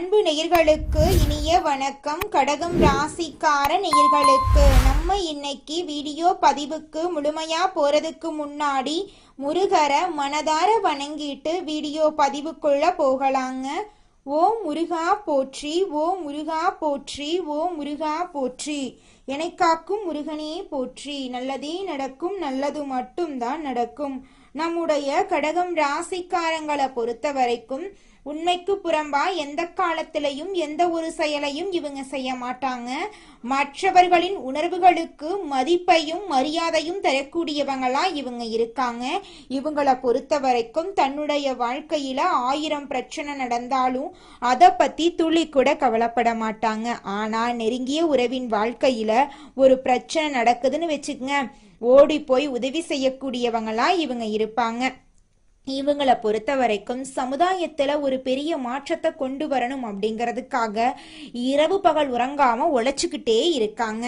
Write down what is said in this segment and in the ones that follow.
அன்பு நேயர்களுக்கு இனிய வணக்கம். கடகம் ராசிக்கார நேயர்களுக்கு நம்ம இன்னைக்கு வீடியோ பதிவுக்கு முழுமையா போறதுக்கு முன்னாடி முருகரை மனதார வணங்கிட்டு வீடியோ பதிவுக்குள்ள போகலாங்க. ஓம் முருகா போற்றி, ஓம் முருகா போற்றி, ஓம் முருகா போற்றி. என்னை காக்கும் முருகனே போற்றி. நல்லதே நடக்கும், நல்லது மட்டும்தான் நடக்கும். நம்முடைய கடகம் ராசிக்காரங்களை பொறுத்த வரைக்கும் உண்மைக்கு புறம்பா எந்த காலத்திலையும் எந்த ஒரு செயலையும் இவங்க செய்ய மாட்டாங்க. மற்றவர்களின் உணர்வுகளுக்கு மதிப்பையும் மரியாதையும் தரக்கூடியவங்களா இவங்க இருக்காங்க. இவங்களை பொறுத்த வரைக்கும் தன்னுடைய வாழ்க்கையில 1000 பிரச்சனை நடந்தாலும் அதை பத்தி துளி கூட கவலைப்பட மாட்டாங்க. ஆனா நெருங்கிய உறவின் வாழ்க்கையில ஒரு பிரச்சனை நடக்குதுன்னு வச்சுக்கங்க, ஓடி போய் உதவி செய்யக்கூடியவங்களா இவங்க இருப்பாங்க. இவங்களை பொறுத்த வரைக்கும் சமுதாயத்துல ஒரு பெரிய மாற்றத்தை கொண்டு வரணும் அப்படிங்கிறதுக்காக இரவு பகல் உறங்காம உழைச்சுக்கிட்டே இருக்காங்க.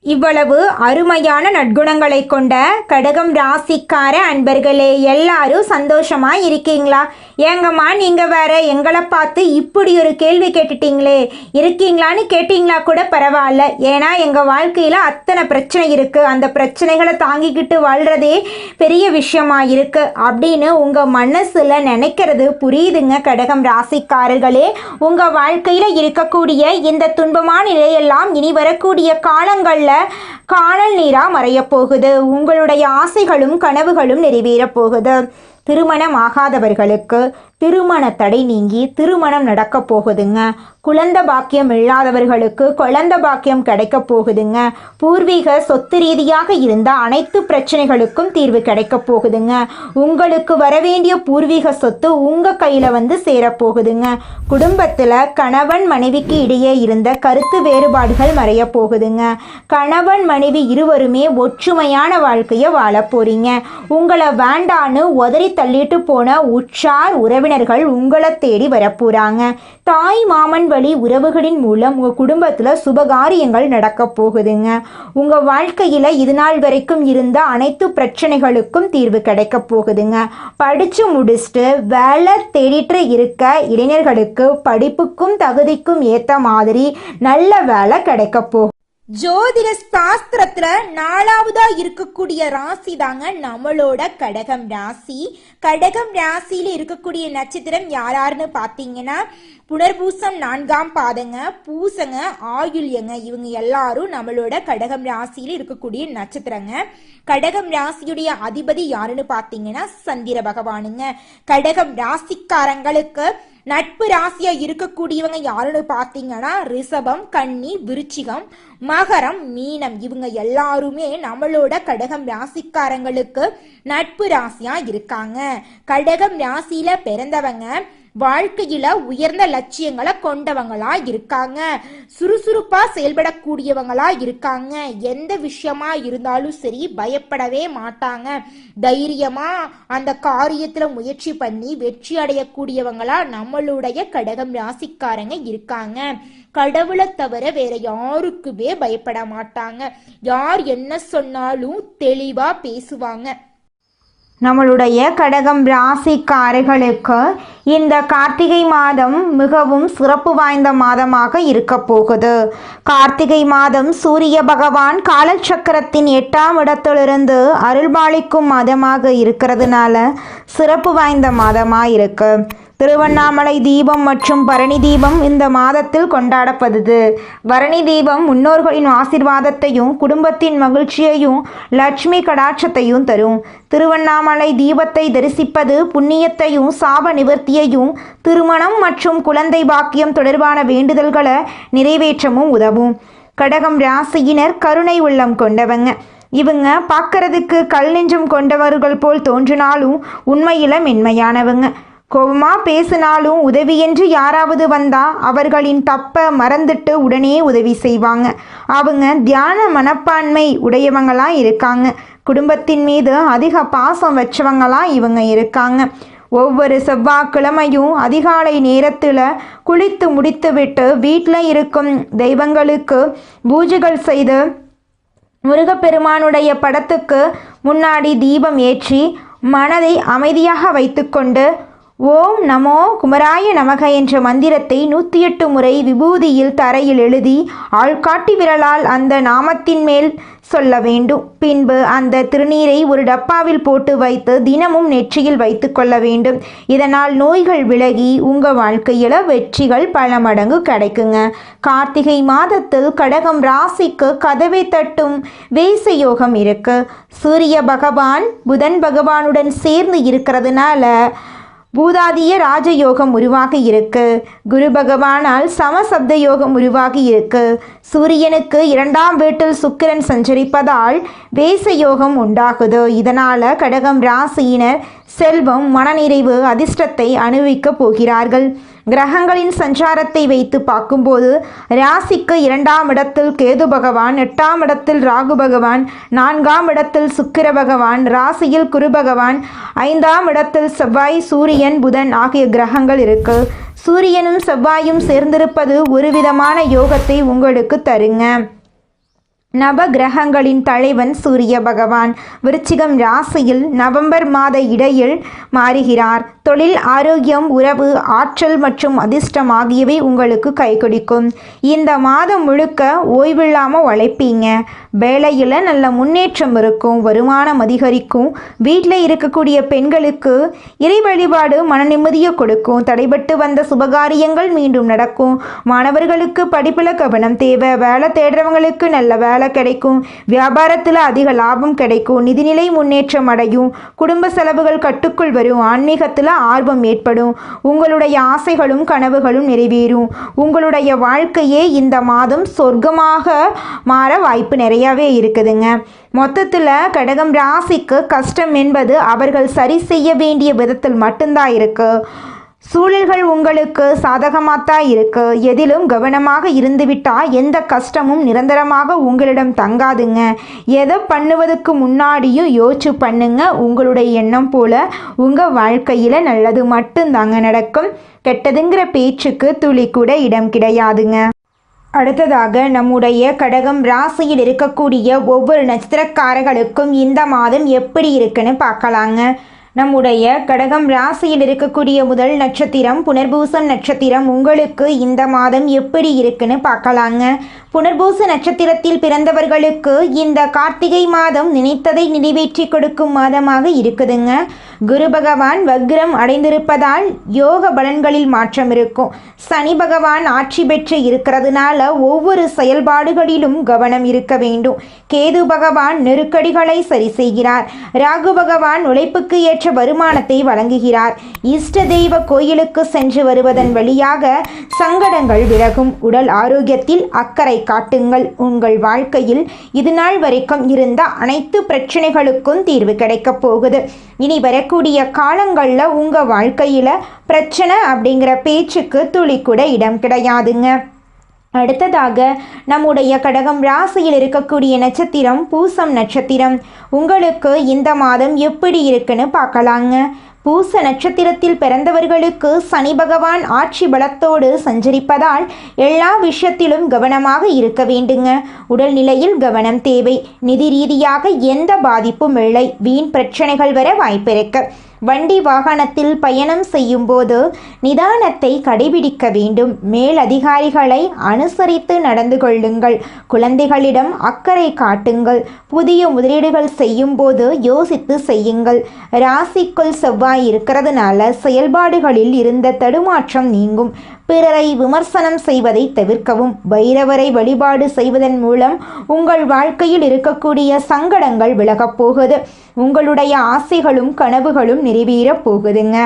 இவ்வளவு அருமையான நற்குணங்களை கொண்ட கடகம் ராசிக்கார அன்பர்களே, எல்லாரும் சந்தோஷமா இருக்கீங்களா? ஏங்கம்மா நீங்க வேற எங்களை பார்த்து இப்படி ஒரு கேள்வி கேட்டுட்டீங்களே, இருக்கீங்களான்னு கேட்டீங்களா கூட பரவாயில்ல. ஏன்னா எங்க வாழ்க்கையில அத்தனை பிரச்சனை இருக்கு, அந்த பிரச்சனைகளை தாங்கிக்கிட்டு வாழ்றதே பெரிய விஷயமா இருக்கு அப்படின்னு உங்க மனசுல நினைக்கிறது புரியுதுங்க. கடகம் ராசிக்காரர்களே, உங்க வாழ்க்கையில இருக்கக்கூடிய இந்த துன்பமான நிலையெல்லாம் இனி வரக்கூடிய காலங்கள் காணல் நீரா மறைய போகுது. உங்களுடைய ஆசைகளும் கனவுகளும் நிறைவேற போகுது. திருமணம் ஆகாதவர்களுக்கு திருமண தடை நீங்கி திருமணம் நடக்க போகுதுங்க. குழந்தை பாக்கியம் இல்லாதவர்களுக்கு குழந்தை பாக்கியம் கிடைக்க போகுதுங்க. பூர்வீக சொத்து ரீதியாக இருந்த அனைத்து பிரச்சனைகளுக்கும் தீர்வு கிடைக்க போகுதுங்க. உங்களுக்கு வரவேண்டிய பூர்வீக சொத்து உங்க கையில சேரப்போகுதுங்க. குடும்பத்துல கணவன் மனைவிக்கு இடையே இருந்த கருத்து வேறுபாடுகள் மறைய போகுதுங்க. கணவன் மனைவி இருவருமே ஒற்றுமையான வாழ்க்கையை வாழ போறீங்க. உங்களை வேண்டான்னு உதறி தள்ளிட்டு போன உற்றார் உறவினர்கள் உங்களை தேடி வரப்போறாங்க. தாய் மாமன் வழி உறவுகளின் மூலம் உங்க குடும்பத்துல சுபகாரியங்கள் நடக்க போகுதுங்க. உங்க வாழ்க்கையில இது நாள் வரைக்கும் இருந்த அனைத்து பிரச்சனைகளுக்கும் தீர்வு கிடைக்க போகுதுங்க. படிச்சு முடிச்சுட்டு வேலை தேடிட்டு இருக்க இளைஞர்களுக்கு படிப்புக்கும் தகுதிக்கும் ஏத்த மாதிரி நல்ல வேலை கிடைக்க போகுது. ஜோதிட சாஸ்திரத்துல 4வதா இருக்கக்கூடிய ராசி தாங்க நம்மளோட கடகம் ராசி. கடகம் ராசியில இருக்கக்கூடிய நட்சத்திரம் யாராருன்னு பாத்தீங்கன்னா புனர்பூசம் 4ஆம் பாதங்க, பூசங்க, ஆயுள்யங்க. இவங்க எல்லாரும் நம்மளோட கடகம் ராசியில இருக்கக்கூடிய நட்சத்திரங்க. கடகம் ராசியுடைய அதிபதி யாருன்னு பாத்தீங்கன்னா சந்திர பகவானுங்க. கடகம் ராசிக்காரங்களுக்கு நட்பு ராசியா இருக்கக்கூடியவங்க யாருன்னு பாத்தீங்கன்னா ரிஷபம், கன்னி, விருச்சிகம், மகரம், மீனம். இவங்க எல்லாருமே நம்மளோட கடகம் ராசிக்காரங்களுக்கு நட்பு ராசியா இருக்காங்க. கடகம் ராசியில பிறந்தவங்க வாழ்க்கையில உயர்ந்த லட்சியங்களை கொண்டவங்களா இருக்காங்க. சுறுசுறுப்பா செயல்படக்கூடியவங்களா இருக்காங்க. எந்த விஷயமா இருந்தாலும் சரி பயப்படவே மாட்டாங்க. தைரியமா அந்த காரியத்துல முயற்சி பண்ணி வெற்றி அடையக்கூடியவங்களா நம்மளுடைய கடகம் ராசிக்காரங்க இருக்காங்க. கடவுளை தவிர வேற யாருக்குமே பயப்பட மாட்டாங்க. யார் என்ன சொன்னாலும் தெளிவா பேசுவாங்க. நம்மளுடைய கடகம் ராசிக்காரர்களுக்கு இந்த கார்த்திகை மாதம் மிகவும் சிறப்பு வாய்ந்த மாதமாக இருக்க போகுது. கார்த்திகை மாதம் சூரிய பகவான் காலச்சக்கரத்தின் 8ஆம் இடத்திலிருந்து அருள்பாலிக்கும் மாதமாக இருக்கிறதுனால சிறப்பு வாய்ந்த மாதமாக இருக்கு. திருவண்ணாமலை தீபம் மற்றும் பரணி தீபம் இந்த மாதத்தில் கொண்டாடப்படுது. பரணி தீபம் முன்னோர்களின் ஆசீர்வாதத்தையும் குடும்பத்தின் மகிழ்ச்சியையும் லட்சுமி கடாட்சத்தையும் தரும். திருவண்ணாமலை தீபத்தை தரிசிப்பது புண்ணியத்தையும் சாப நிவர்த்தியையும் திருமணம் மற்றும் குழந்தை பாக்கியம் தொடர்பான வேண்டுதல்களை நிறைவேற்றவும் உதவும். கடகம் ராசியினர் கருணை உள்ளம் கொண்டவங்க. இவங்க பார்க்கறதுக்கு கல் நெஞ்சம் கொண்டவர்கள் போல் தோன்றினாலும் உண்மையில மென்மையானவங்க. கோபமா பேசினாலும் உதவி என்று யாராவது வந்தா அவர்களின் தப்ப மறந்துட்டு உடனே உதவி செய்வாங்க. அவங்க தியான மனப்பான்மை உடையவங்களா இருக்காங்க. குடும்பத்தின் மீது அதிக பாசம் வச்சவங்களா இவங்க இருக்காங்க. ஒவ்வொரு செவ்வாய்க்கிழமையும் அதிகாலை நேரத்தில் குளித்து முடித்துவிட்டு வீட்டில் இருக்கும் தெய்வங்களுக்கு பூஜைகள் செய்து முருகப்பெருமானுடைய படத்துக்கு முன்னாடி தீபம் ஏற்றி மனதை அமைதியாக வைத்துக்கொண்டு ஓம் நமோ குமராய நமக என்ற மந்திரத்தை 108 முறை விபூதியில் தரையில் எழுதி ஆள்காட்டி விரலால் அந்த நாமத்தின் மேல் சொல்ல வேண்டும். பின்பு அந்த திருநீரை ஒரு டப்பாவில் போட்டு வைத்து தினமும் நெற்றியில் வைத்து கொள்ள வேண்டும். இதனால் நோய்கள் விலகி உங்கள் வாழ்க்கையில் வெற்றிகள் பல மடங்கு கிடைக்குங்க. கார்த்திகை மாதத்தில் கடகம் ராசிக்கு கதவை தட்டும் வேச யோகம் இருக்கு. சூரிய பகவான் புதன் பகவானுடன் சேர்ந்து இருக்கிறதுனால பூதாதிய ராஜயோகம் உருவாகி இருக்கு. குரு பகவானால் சமசப்த யோகம் உருவாகி இருக்கு. சூரியனுக்கு 2ஆம் வீட்டில் சுக்கிரன் சஞ்சரிப்பதால் வேச யோகம் உண்டாகுது. இதனால கடகம் ராசியினர் செல்வம், மனநிறைவு, அதிர்ஷ்டத்தை அனுபவிக்கப் போகிறார்கள். கிரகங்களின் சஞ்சாரத்தை வைத்து பார்க்கும்போது ராசிக்கு 2ஆம் இடத்தில் கேது பகவான், 8ஆம் இடத்தில் ராகு பகவான், 4ஆம் இடத்தில் சுக்கிர பகவான், ராசியில் குரு பகவான், 5ஆம் இடத்தில் செவ்வாய், சூரியன், புதன் ஆகிய கிரகங்கள் இருக்கு. சூரியனும் செவ்வாயும் சேர்ந்திருப்பது ஒரு விதமான யோகத்தை உங்களுக்கு தருங்க. நவ கிரகங்களின் தலைவன் சூரிய பகவான் விருச்சிகம் ராசியில் நவம்பர் மாத இடையில் மாறுகிறார். தொழில், ஆரோக்கியம், உறவு, ஆற்றல் மற்றும் அதிர்ஷ்டம் ஆகியவை உங்களுக்கு கை கொடுக்கும். இந்த மாதம் முழுக்க ஓய்வில்லாமல் உழைப்பீங்க. வேலையில் நல்ல முன்னேற்றம் இருக்கும். வருமானம் அதிகரிக்கும். வீட்டில் இருக்கக்கூடிய பெண்களுக்கு இறை வழிபாடு மன நிம்மதியை கொடுக்கும். தடைபட்டு வந்த சுபகாரியங்கள் மீண்டும் நடக்கும். மாணவர்களுக்கு படிப்பில் கவனம் தேவை. வேலை தேடுறவங்களுக்கு நல்ல வேலை கிடைக்கும். வியாபாரத்தில் அதிக லாபம் கிடைக்கும். நிதிநிலை முன்னேற்றம் அடையும். குடும்ப செலவுகள் கட்டுக்குள் வரும். ஆன்மீகத்தில் ஆர்வம் ஏற்படும். உங்களுடைய ஆசைகளும் கனவுகளும் நிறைவேறும். உங்களுடைய வாழ்க்கையே இந்த மாதம் சொர்க்கமாக மாற வாய்ப்பு நிறையவே இருக்குதுங்க. மொத்தத்தில் கடகம் ராசிக்கு கஷ்டம் என்பது அவர்கள் சரி செய்ய வேண்டிய விதத்தில் மட்டும்தான் இருக்கு. சூழல்கள் உங்களுக்கு சாதகமாகத்தான் இருக்கு. எதிலும் கவனமாக இருந்துவிட்டால் எந்த கஷ்டமும் நிரந்தரமாக உங்களிடம் தங்காதுங்க. எதை பண்ணுவதற்கு முன்னாடியும் யோசிச்சு பண்ணுங்க. உங்களுடைய எண்ணம் போல உங்கள் வாழ்க்கையில் நல்லது மட்டும்தாங்க நடக்கும். கெட்டதுங்கிற பேச்சுக்கு துளி கூட இடம் கிடையாதுங்க. அடுத்ததாக நம்முடைய கடகம் ராசியில் இருக்கக்கூடிய ஒவ்வொரு நட்சத்திரக்காரர்களுக்கும் இந்த மாதம் எப்படி இருக்குன்னு பார்க்கலாங்க. நம்முடைய கடகம் ராசியில் இருக்கக்கூடிய முதல் நட்சத்திரம் புனர்பூசம் நட்சத்திரம். உங்களுக்கு இந்த மாதம் எப்படி இருக்குன்னு பார்க்கலாங்க. புனர்பூச நட்சத்திரத்தில் பிறந்தவர்களுக்கு இந்த கார்த்திகை மாதம் நினைத்ததை நிறைவேற்றி கொடுக்கும் மாதமாக இருக்குதுங்க. குரு பகவான் வக்ரம் அடைந்திருப்பதால் யோக பலன்களில் மாற்றம் இருக்கும். சனி பகவான் ஆட்சி பெற்று இருக்கிறதுனால ஒவ்வொரு செயல்பாடுகளிலும் கவனம் இருக்க வேண்டும். கேது பகவான் நெருக்கடிகளை சரி செய்கிறார். ராகு பகவான் உழைப்புக்கு ஏற்ற வருமானத்தை வழங்குகிறார். இஷ்ட தெய்வ கோயிலுக்கு சென்று வருவதன் வழியாக சங்கடங்கள் விலகும். உடல் ஆரோக்கியத்தில் அக்கறை காட்டுங்கள். உங்கள் வாழ்க்கையில் இதுநாள் வரைக்கும் இருந்த அனைத்து பிரச்சனைகளுக்கும் தீர்வு கிடைக்கப் போகுது. இனி வரக்கூடிய காலங்களில் உங்கள் வாழ்க்கையில் பிரச்சனை அப்படிங்கிற பேச்சுக்கு துளி கூட இடம் கிடையாதுங்க. அடுத்ததாக நம்முடைய கடகம் ராசியில் இருக்கக்கூடிய நட்சத்திரம் பூசம் நட்சத்திரம். உங்களுக்கு இந்த மாதம் எப்படி இருக்குன்னு பார்க்கலாங்க. பூச நட்சத்திரத்தில் பிறந்தவர்களுக்கு சனி பகவான் ஆட்சி பலத்தோடு சஞ்சரிப்பதால் எல்லா விஷயத்திலும் கவனமாக இருக்க வேண்டுங்க. உடல்நிலையில் கவனம் தேவை. நிதி ரீதியாக எந்த பாதிப்பும் இல்லை. வீண் பிரச்சனைகள் வர வாய்ப்பிருக்கு. வண்டி வாகனத்தில் பயணம் செய்யும் போது நிதானத்தை கடைபிடிக்க வேண்டும். மேல் அதிகாரிகளை அனுசரித்து நடந்து கொள்ளுங்கள். குழந்தைகளிடம் அக்கறை காட்டுங்கள். புதிய முதலீடுகள் செய்யும் போது யோசித்து செய்யுங்கள். ராசிக்குள் செவ்வாய் இருக்கிறதுனால செயல்பாடுகளில் இருந்த தடுமாற்றம் நீங்கும். பிறரை விமர்சனம் செய்வதை தவிர்க்கவும். பைரவரை வழிபாடு செய்வதன் மூலம் உங்கள் வாழ்க்கையில் இருக்கக்கூடிய சங்கடங்கள் விலகப் போகுது. உங்களுடைய ஆசைகளும் கனவுகளும் நிறைவேறப் போகுதுங்க.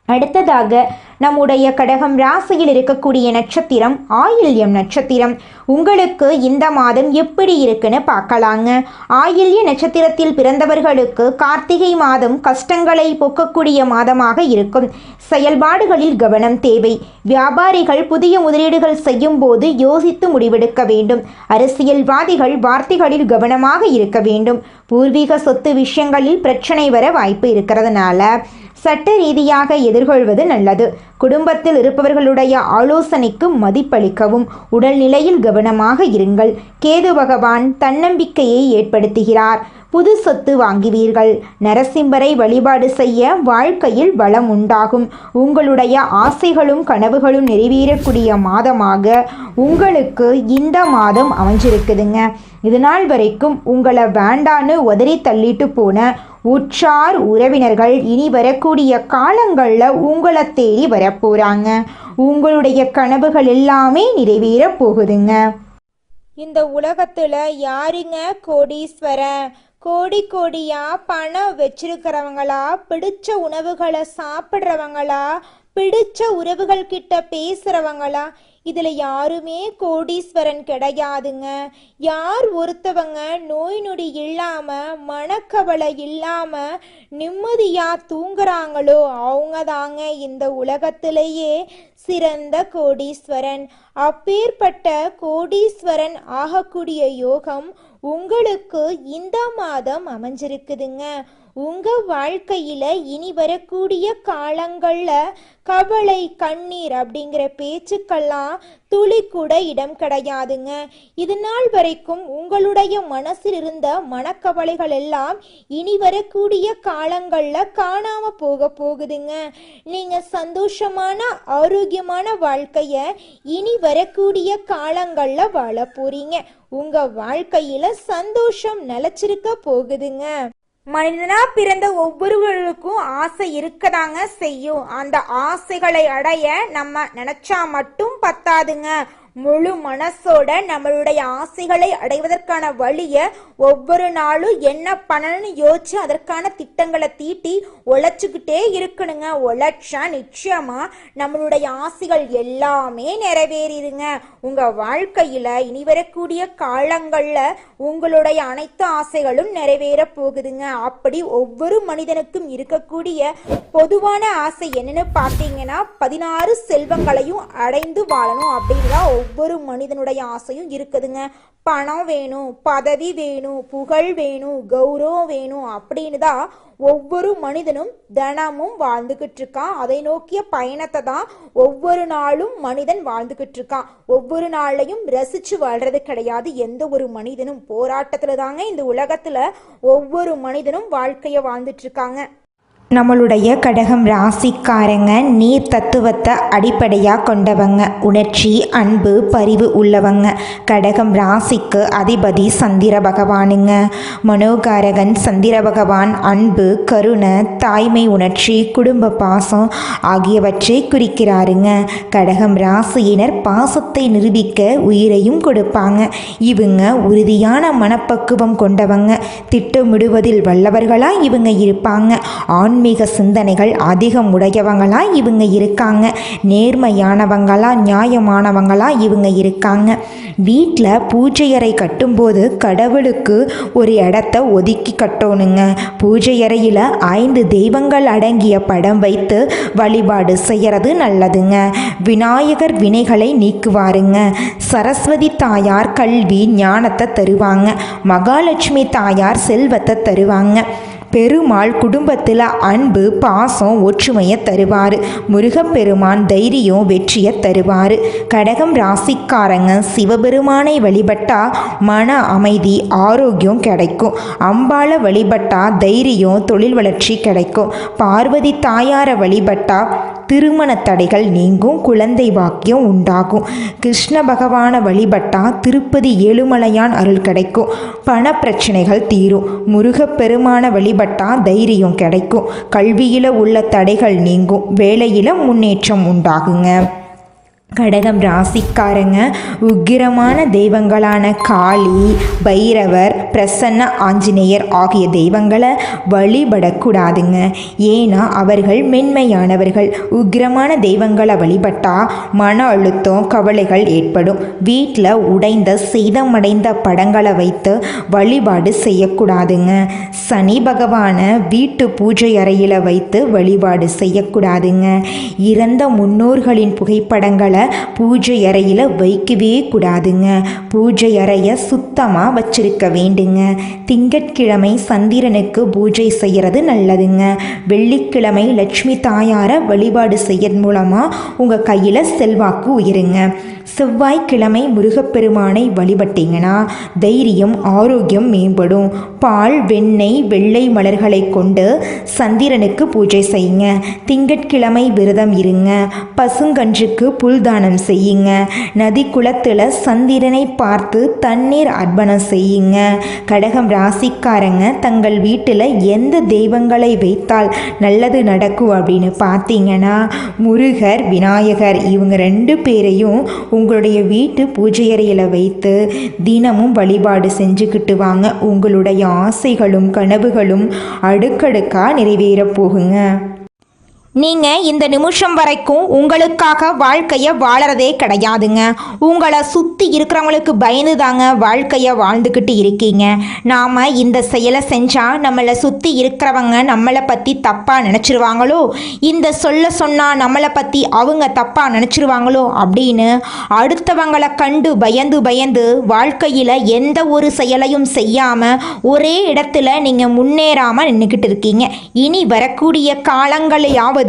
அடுத்ததாக நம்முடைய கடகம் ராசியில் இருக்கக்கூடிய நட்சத்திரம் ஆயில்யம் நட்சத்திரம். உங்களுக்கு இந்த மாதம் எப்படி இருக்குன்னு பார்க்கலாங்க. ஆயில்ய நட்சத்திரத்தில் பிறந்தவர்களுக்கு கார்த்திகை மாதம் கஷ்டங்களை போக்கக்கூடிய மாதமாக இருக்கும். செயல்பாடுகளில் கவனம் தேவை. வியாபாரிகள் புதிய முதலீடுகள் செய்யும் போது யோசித்து முடிவெடுக்க வேண்டும். அரசியல்வாதிகள் வார்த்தைகளில் கவனமாக இருக்க வேண்டும். பூர்வீக சொத்து விஷயங்களில் பிரச்சனை வர வாய்ப்பு இருக்கிறதுனால சட்ட ரீதியாக எதிர்கொள்வது நல்லது. குடும்பத்தில் இருப்பவர்களுடைய ஆலோசனைக்கு மதிப்பளிக்கவும். உடல்நிலையில் கவனமாக இருங்கள். கேது பகவான் தன்னம்பிக்கையை ஏற்படுத்துகிறார். புது சொத்து வாங்குவீர்கள். நரசிம்மரை வழிபாடு செய்ய வாழ்க்கையில் வளம் உண்டாகும். உங்களுடைய ஆசைகளும் கனவுகளும் நிறைவேறக்கூடிய மாதமாக உங்களுக்கு இந்த மாதம் அமைஞ்சிருக்குதுங்க. இதுநாள் வரைக்கும் உங்களை வேண்டான்னு உதறி தள்ளிட்டு போன உற்றார் உறவினர்கள் இனி வரக்கூடிய காலங்களில் உங்களை தேடி வரப்போகிறாங்க. உங்களுடைய கனவுகள் எல்லாமே நிறைவேற போகுதுங்க. இந்த உலகத்தில் யாருங்க கோடீஸ்வரன்? கோடி கோடியா பணம் வச்சிருக்கிறவங்களா, பிடிச்ச உணவுகளை சாப்பிட்றவங்களா, பிடிச்ச உறவுகள் கிட்ட பேசுறவங்களா? இதுல யாருமே கோடீஸ்வரன் கிடையாதுங்க. யார் ஒருத்தவங்க நோய் நொடி இல்லாம மனக்கவலை இல்லாம நிம்மதியா தூங்குறாங்களோ அவங்க தாங்க இந்த உலகத்திலேயே சிறந்த கோடீஸ்வரன். அப்பேற்பட்ட கோடீஸ்வரன் ஆகக்கூடிய யோகம் உங்களுக்கு இந்த மாதம் அமைஞ்சிருக்குதுங்க. உங்க வாழ்க்கையில இனி வரக்கூடிய காலங்கள்ல கவலை கண்ணீர் அப்படிங்கிற பேச்சுக்கெல்லாம் துளி கூட இடம் கிடையாதுங்க. இது நாள் வரைக்கும் உங்களுடைய மனசில் இருந்த மனக்கவலைகள் எல்லாம் இனி வரக்கூடிய காலங்கள்ல காணாம போகுதுங்க. நீங்க சந்தோஷமான ஆரோக்கியமான வாழ்க்கைய இனி வரக்கூடிய காலங்கள்ல வாழ போறீங்க. உங்க வாழ்க்கையில சந்தோஷம் நிலைச்சிருக்க போகுதுங்க. மனிதனா பிறந்த ஒவ்வொருவருக்கும் ஆசை இருக்கதாங்க செய்யும். அந்த ஆசைகளை அடைய நம்ம நினைச்சா மட்டும் பத்தாதுங்க. முழு மனசோட நம்மளுடைய ஆசைகளை அடைவதற்கான வழியை ஒவ்வொரு நாளும் என்ன பண்ணணும்னு யோசிச்சு அதற்கான திட்டங்களை தீட்டி உழைச்சிக்கிட்டே இருக்கணுங்க. உழைச்சா நிச்சயமா நம்மளுடைய ஆசைகள் எல்லாமே நிறைவேறிடுங்க. உங்க வாழ்க்கையில இனி வரக்கூடிய காலங்கள்ல உங்களுடைய அனைத்து ஆசைகளும் நிறைவேற போகுதுங்க. அப்படி ஒவ்வொரு மனிதனுக்கும் இருக்கக்கூடிய பொதுவான ஆசை என்னன்னு பார்த்தீங்கன்னா 16 செல்வங்களையும் அடைந்து வாழணும் அப்படின்னுதான் ஒவ்வொரு மனிதனுடைய ஆசையும் இருக்குதுங்க. பணம் வேணும், பதவி வேணும், புகழ் வேணும், கௌரவம் வேணும் அப்படின்னு தான் ஒவ்வொரு மனிதனும் தினமும் வாழ்ந்துகிட்டு இருக்கான். அதை நோக்கிய பயணத்தை தான் ஒவ்வொரு நாளும் மனிதன் வாழ்ந்துகிட்டு இருக்கான். ஒவ்வொரு நாளையும் ரசிச்சு வாழ்றது கிடையாது. எந்த ஒரு மனிதனும் போராட்டத்துல தாங்க இந்த உலகத்துல ஒவ்வொரு மனிதனும் வாழ்க்கைய வாழ்ந்துட்டு இருக்காங்க. நம்மளுடைய கடகம் ராசிக்காரங்க நீர் தத்துவத்தை அடிப்படையாக கொண்டவங்க. உணர்ச்சி, அன்பு, பரிவு உள்ளவங்க. கடகம் ராசிக்கு அதிபதி சந்திர பகவானுங்க. மனோகாரகன் சந்திர பகவான் அன்பு, கருணை, தாய்மை உணர்ச்சி, குடும்ப பாசம் ஆகியவற்றை குறிக்கிறாருங்க. கடகம் ராசியினர் பாசத்தை நிரூபிக்க உயிரையும் கொடுப்பாங்க. இவங்க உறுதியான மனப்பக்குவம் கொண்டவங்க. திட்டமிடுவதில் வல்லவர்களாக இவங்க இருப்பாங்க. ஆன்மீக சிந்தனைகள் அதிகம் உடையவங்களா இவங்க இருக்காங்க. நேர்மையானவங்களா, நியாயமானவங்களா இவங்க இருக்காங்க. வீட்டில் பூஜை அறை கட்டும்போது கடவுளுக்கு ஒரு இடத்த ஒதுக்கி கட்டணுங்க. பூஜை அறையில் 5 தெய்வங்கள் அடங்கிய படம் வைத்து வழிபாடு செய்கிறது நல்லதுங்க. விநாயகர் வினைகளை நீக்குவாருங்க. சரஸ்வதி தாயார் கல்வி ஞானத்தை தருவாங்க. மகாலட்சுமி தாயார் செல்வத்தை தருவாங்க. பெருமாள் குடும்பத்தில் அன்பு, பாசம், ஒற்றுமையை தருவார். முருகப்பெருமான் தைரியம், வெற்றியை தருவார். கடகம் ராசிக்காரங்க சிவபெருமானை வழிபட்டால் மன அமைதி, ஆரோக்கியம் கிடைக்கும். அம்பாளை வழிபட்டால் தைரியம், தொழில் வளர்ச்சி கிடைக்கும். பார்வதி தாயாரை வழிபட்டால் திருமண தடைகள் நீங்கும், குழந்தை பாக்கியம் உண்டாகும். கிருஷ்ண பகவானை வழிபட்டால் திருப்பதி ஏழுமலையான் அருள் கிடைக்கும். பண பிரச்சனைகள் தீரும். முருகப்பெருமானை வழிபட்டால் தைரியம் கிடைக்கும். கல்வியில் உள்ள தடைகள் நீங்கும். வேலையில் முன்னேற்றம் உண்டாகுங்க. கடகம் ராசிக்காரங்க உக்கிரமான தெய்வங்களான காளி, பைரவர், பிரசன்ன ஆஞ்சநேயர் ஆகிய தெய்வங்களை வழிபடக்கூடாதுங்க. ஏன்னா அவர்கள் மென்மையானவர்கள். உக்கிரமான தெய்வங்களை வழிபட்டால் மன அழுத்தம், கவலைகள் ஏற்படும். வீட்டில் உடைந்த சேதமடைந்த படங்களை வைத்து வழிபாடு செய்யக்கூடாதுங்க. சனி பகவானை வீட்டு பூஜை அறையில் வைத்து வழிபாடு செய்யக்கூடாதுங்க. இறந்த முன்னோர்களின் புகைப்படங்களை பூஜை அறையில் வைக்கவே கூடாதுங்க. பூஜை அறையை சுத்தமாக வச்சிருக்க வேண்டுங்க. திங்கட்கிழமை சந்திரனுக்கு பூஜை செய்கிறது நல்லதுங்க. வெள்ளிக்கிழமை லட்சுமி தாயாரை வழிபாடு செய்யறது மூலமாக உங்கள் கையில் செல்வாக்கு உயருங்க. செவ்வாய்க்கிழமை முருகப்பெருமானை வழிபட்டீங்கன்னா தைரியம் ஆரோக்கியம் மேம்படும். பால் வெண்ணெய் வெள்ளை மலர்களை கொண்டு சந்திரனுக்கு பூஜை செய்யுங்க. திங்கட்கிழமை விரதம் இருங்க. பசுங்கன்றுக்கு புல்தானம் செய்யுங்க. நதி குளத்தில் சந்திரனை பார்த்து தண்ணீர் அர்ப்பணம் செய்யுங்க. கடகம் ராசிக்காரங்க தங்கள் வீட்டில் எந்த தெய்வங்களை வைத்தால் நல்லது நடக்கும் அப்படின்னு பார்த்தீங்கன்னா முருகர் விநாயகர் இவங்க 2 பேரையும் உங்களுடைய வீட்டு பூஜை அறையில் வைத்து தினமும் வழிபாடு செஞ்சுக்கிட்டு வாங்க. உங்களுடைய ஆசைகளும் கனவுகளும் அடுக்கடுக்காக நிறைவேறப் போகுங்க. நீங்கள் இந்த நிமிஷம் வரைக்கும் உங்களுக்காக வாழ்க்கையை வாழறதே கிடையாதுங்க. உங்களை சுற்றி இருக்கிறவங்களுக்கு பயந்து தாங்க வாழ்க்கையை வாழ்ந்துக்கிட்டு இருக்கீங்க. நாம் இந்த செயலை செஞ்சால் நம்மளை சுற்றி இருக்கிறவங்க நம்மளை பற்றி தப்பாக நினச்சிருவாங்களோ, இந்த சொன்னால் நம்மளை பற்றி அவங்க தப்பாக நினச்சிருவாங்களோ அப்படின்னு அடுத்தவங்களை கண்டு பயந்து வாழ்க்கையில் எந்த ஒரு செயலையும் செய்யாமல் ஒரே இடத்துல நீங்கள் முன்னேறாமல் நின்றுக்கிட்டு இருக்கீங்க. இனி வரக்கூடிய காலங்களையாவது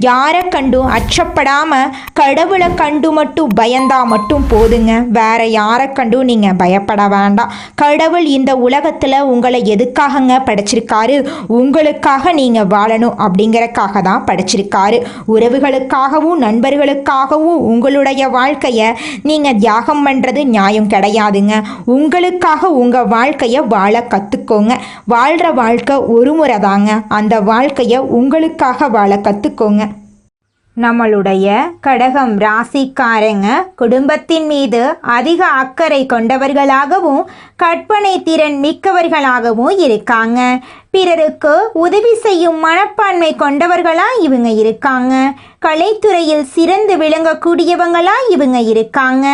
யாரை கண்டும் அச்சப்படாம கடவுளை கண்டு மட்டும் பயந்தா மட்டும் போதுங்க. வேற யாரை கண்டும் நீங்க பயப்பட வேண்டாம். கடவுள் இந்த உலகத்துல உங்களை எதுக்காகங்க படைச்சிருக்காரு? உங்களுக்காக நீங்க வாழணும் அப்படிங்கறக்காக தான் படைச்சிருக்காரு. உறவுகளுக்காகவும் நண்பர்களுக்காகவும் உங்களுடைய வாழ்க்கைய நீங்க தியாகம் பண்றது நியாயம் கிடையாதுங்க. உங்களுக்காக உங்க வாழ்க்கைய வாழ கத்துக்கோங்க. வாழ்ற வாழ்க்கை ஒரு முறை தாங்க. அந்த வாழ்க்கைய உங்களுக்காக வாழ கத்துக்கோங்க. நம்மளுடைய கடகம் ராசிக்காரங்க குடும்பத்தின் மீது அதிக அக்கறை கொண்டவர்களாகவும் கற்பனை திறன் மிக்கவர்களாகவும் இருக்காங்க. பிறருக்கு உதவி செய்யும் மனப்பான்மை கொண்டவர்களா இவங்க இருக்காங்க. கலைத்துறையில் சிறந்து விளங்கக்கூடியவங்களா இவங்க இருக்காங்க.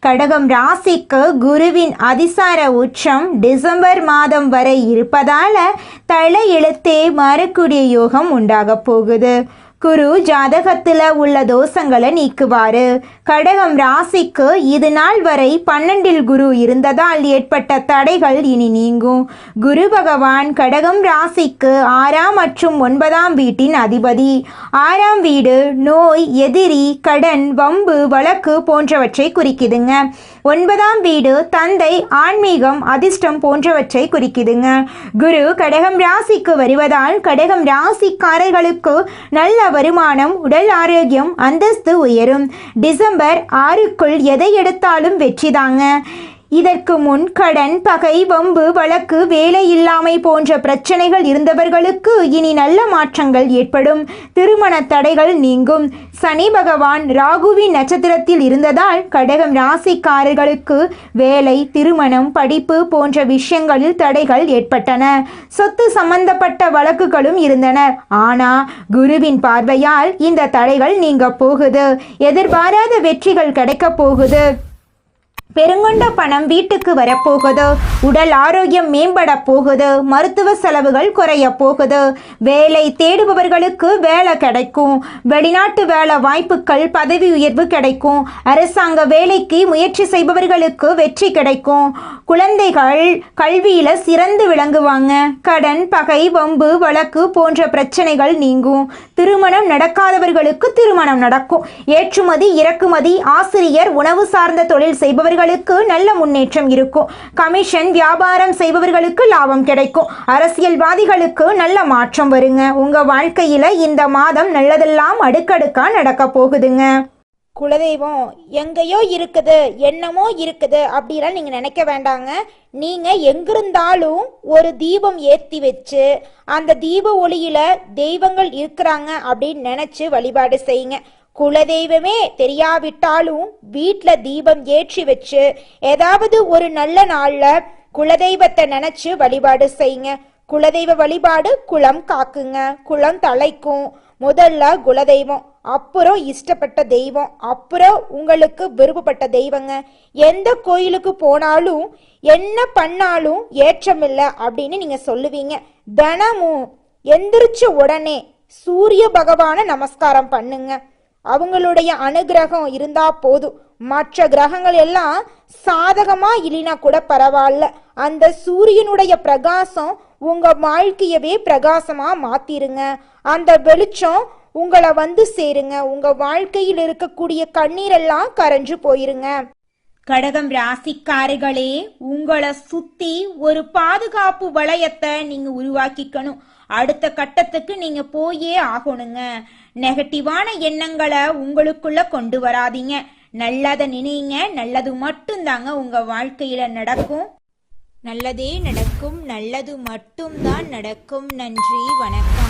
கடகம் ராசிக்கு குருவின் அதிசார உச்சம் டிசம்பர் மாதம் வரை இருப்பதால தலையெழுத்தே மாறக்கூடிய யோகம் உண்டாக போகுது. குரு ஜாதகத்தில் உள்ள தோஷங்களை நீக்குவாரு. கடகம் ராசிக்கு இது நாள் வரை 12 குரு இருந்ததால் ஏற்பட்ட தடைகள் இனி நீங்கும். குரு பகவான் கடகம் ராசிக்கு 6ஆம் மற்றும் 9ஆம் வீட்டின் அதிபதி. 6ஆம் வீடு நோய், எதிரி, கடன், வம்பு, வழக்கு போன்றவற்றை குறிக்குதுங்க. 9ஆம் வீடு தந்தை, ஆன்மீகம், அதிர்ஷ்டம் போன்றவற்றை குறிக்குதுங்க. குரு கடகம் ராசிக்கு வருவதால் கடகம் ராசிக்காரர்களுக்கு நல்ல வருமானம், உடல் ஆரோக்கியம், அந்தஸ்து உயரும். டிசம்பர் 6க்குள் எதை எடுத்தாலும் வெற்றிதாங்க. இதற்கு முன் கடன், பகை, வம்பு, வழக்கு, வேலை இல்லாமை போன்ற பிரச்சனைகள் இருந்தவர்களுக்கு இனி நல்ல மாற்றங்கள் ஏற்படும். திருமண தடைகள் நீங்கும். சனி பகவான் ராகுவின் நட்சத்திரத்தில் இருந்ததால் கடகம் ராசிக்காரர்களுக்கு வேலை, திருமணம், படிப்பு போன்ற விஷயங்களில் தடைகள் ஏற்பட்டன. சொத்து சம்பந்தப்பட்ட வழக்குகளும் இருந்தன. ஆனா குருவின் பார்வையால் இந்த தடைகள் நீங்க போகுது. எதிர்பாராத வெற்றிகள் கிடைக்க போகுது. பெருங்கொண்ட பணம் வீட்டுக்கு வரப்போகுது. உடல் ஆரோக்கியம் மேம்பட போகுது. மருத்துவ செலவுகள் குறைய போகுது. வேலை தேடுபவர்களுக்கு வேலை கிடைக்கும். வெளிநாட்டு வேலை வாய்ப்புகள், பதவி உயர்வு கிடைக்கும். அரசாங்க வேலைக்கு முயற்சி செய்பவர்களுக்கு வெற்றி கிடைக்கும். குழந்தைகள் கல்வியில சிறந்து விளங்குவாங்க. கடன், பகை, வம்பு, வழக்கு போன்ற பிரச்சனைகள் நீங்கும். திருமணம் நடக்காதவர்களுக்கு திருமணம் நடக்கும். ஏற்றுமதி, இறக்குமதி, ஆசிரியர், உணவு சார்ந்த தொழில் செய்பவர்களுக்கு நல்ல முன்னேற்றம் இருக்கும். கமிஷன் வியாபாரம் செய்பவர்களுக்கு லாபம் கிடைக்கும். அரசியல்வாதிகளுக்கு நல்ல மாற்றம் வருங்க. உங்க வாழ்க்கையில இந்த மாதம் நல்லதெல்லாம் அடுக்கடுக்கா நடக்க போகுதுங்க. குலதெய்வம் எங்கேயோ இருக்குது, என்னமோ இருக்குது அப்படிலாம் நீங்கள் நினைக்க வேண்டாங்க. நீங்கள் எங்கிருந்தாலும் ஒரு தீபம் ஏற்றி வச்சு அந்த தீப ஒளியில் தெய்வங்கள் இருக்கிறாங்க அப்படின்னு நினச்சி வழிபாடு செய்யுங்க. குலதெய்வமே தெரியாவிட்டாலும் வீட்டில் தீபம் ஏற்றி வச்சு ஏதாவது ஒரு நல்ல நாளில் குலதெய்வத்தை நினச்சி வழிபாடு செய்யுங்க. குலதெய்வ வழிபாடு குலம் காக்குங்க, குலம் தலைக்கும். முதல்ல குலதெய்வம், அப்புறம் இஷ்டப்பட்ட தெய்வம், அப்புறம் உங்களுக்கு விருப்பப்பட்ட தெய்வங்க. எந்த கோயிலுக்கு போனாலும் என்ன பண்ணாலும் ஏற்றமில்லை அப்படின்னு நீங்கள் சொல்லுவீங்க. தினமும் எந்திரிச்ச உடனே சூரிய பகவானை நமஸ்காரம் பண்ணுங்க. அவங்களுடைய அனுகிரகம் இருந்தா போதும். மற்ற கிரகங்கள் எல்லாம் சாதகமா இல்லைனா கூட பரவாயில்ல, அந்த சூரியனுடைய பிரகாசம் உங்க வாழ்க்கையவே பிரகாசமா மாத்திருங்க. அந்த வெளிச்சம் உங்களை வந்து சேருங்க. உங்க வாழ்க்கையில் இருக்கக்கூடிய கண்ணீரெல்லாம் கரைஞ்சு போயிருங்க. கடகம் ராசிக்காரர்களே, உங்களை சுத்தி ஒரு பாதுகாப்பு வளையத்தை நீங்க உருவாக்கிக்கணும். அடுத்த கட்டத்துக்கு நீங்க போயே ஆகணுங்க. நெகட்டிவான எண்ணங்களை உங்களுக்குள்ள கொண்டு வராதீங்க. நல்லதை நினைங்க. நல்லது மட்டும்தாங்க உங்க வாழ்க்கையில நடக்கும். நல்லதே நடக்கும். நல்லது மட்டும்தான் நடக்கும். நன்றி, வணக்கம்.